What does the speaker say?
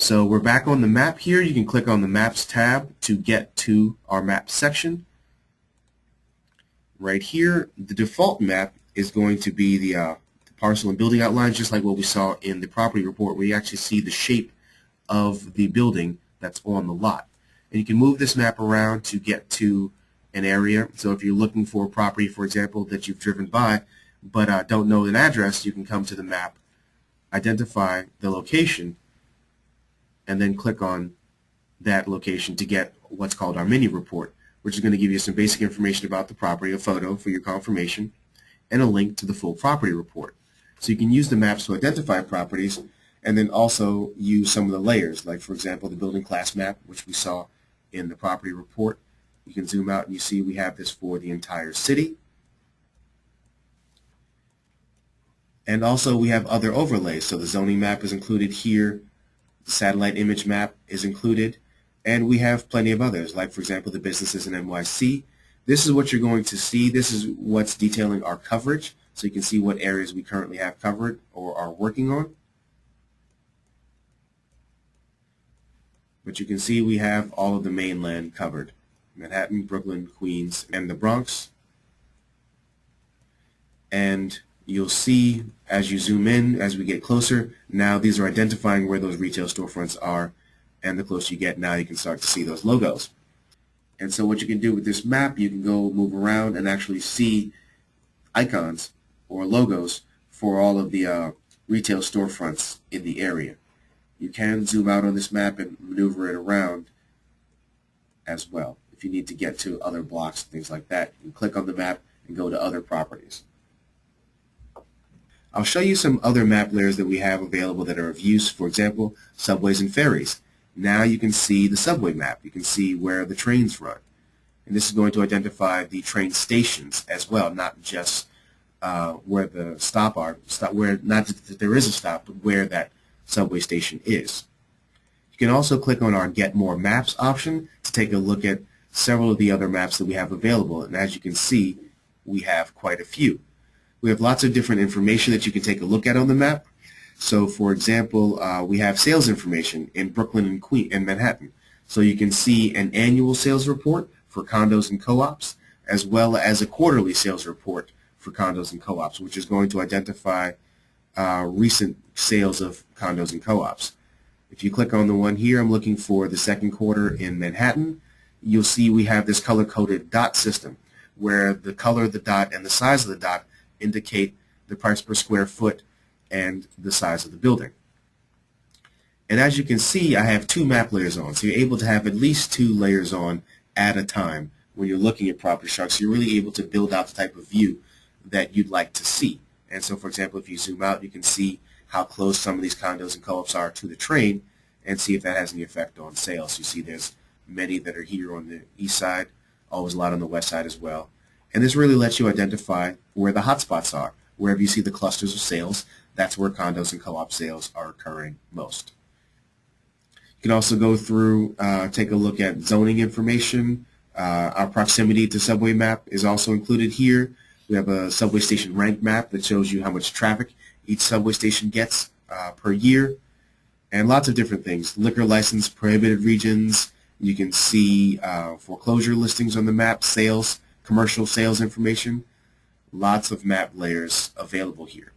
So we're back on the map here. You can click on the Maps tab to get to our map section. Right here, the default map is going to be the parcel and building outlines, just like what we saw in the property report, where you actually see the shape of the building that's on the lot. And you can move this map around to get to an area. So if you're looking for a property, for example, that you've driven by but don't know an address, you can come to the map, identify the location, and then click on that location to get what's called our mini report, which is going to give you some basic information about the property, a photo for your confirmation, and a link to the full property report. So you can use the maps to identify properties and then also use some of the layers, like for example the building class map, which we saw in the property report. You can zoom out and you see we have this for the entire city. And also we have other overlays. So the zoning map is included here, the satellite image map is included, and we have plenty of others, like for example the businesses in NYC. This is what you're going to see. This is what's detailing our coverage, so you can see what areas we currently have covered or are working on. But you can see we have all of the mainland covered: Manhattan, Brooklyn, Queens, and the Bronx. And you'll see as you zoom in, as we get closer, now these are identifying where those retail storefronts are, and the closer you get, now you can start to see those logos. And so what you can do with this map, you can go move around and actually see icons or logos for all of the retail storefronts in the area. You can zoom out on this map and maneuver it around as well. If you need to get to other blocks, things like that, you can click on the map and go to other properties. I'll show you some other map layers that we have available that are of use. For example, subways and ferries. Now you can see the subway map. You can see where the trains run. And this is going to identify the train stations as well, not just where the stop are, where not that there is a stop, but where that subway station is. You can also click on our Get More Maps option to take a look at several of the other maps that we have available. And as you can see, we have quite a few. We have lots of different information that you can take a look at on the map. So for example, we have sales information in Brooklyn and Queens and Manhattan. So you can see an annual sales report for condos and co-ops, as well as a quarterly sales report for condos and co-ops, which is going to identify recent sales of condos and co-ops. If you click on the one here, I'm looking for the second quarter in Manhattan, you'll see we have this color-coded dot system, where the color of the dot and the size of the dot indicate the price per square foot and the size of the building. And as you can see, I have two map layers on, so you're able to have at least two layers on at a time when you're looking at property sharks. So you're really able to build out the type of view that you'd like to see. And so for example, if you zoom out, you can see how close some of these condos and co-ops are to the train and see if that has any effect on sales. You see there's many that are here on the east side, always a lot on the west side as well. And this really lets you identify where the hotspots are. Wherever you see the clusters of sales, that's where condos and co-op sales are occurring most. You can also go through, take a look at zoning information. Our proximity to subway map is also included here. We have a subway station rank map that shows you how much traffic each subway station gets per year, and lots of different things. Liquor license, prohibited regions. You can see foreclosure listings on the map, sales, commercial sales information. Lots of map layers available here.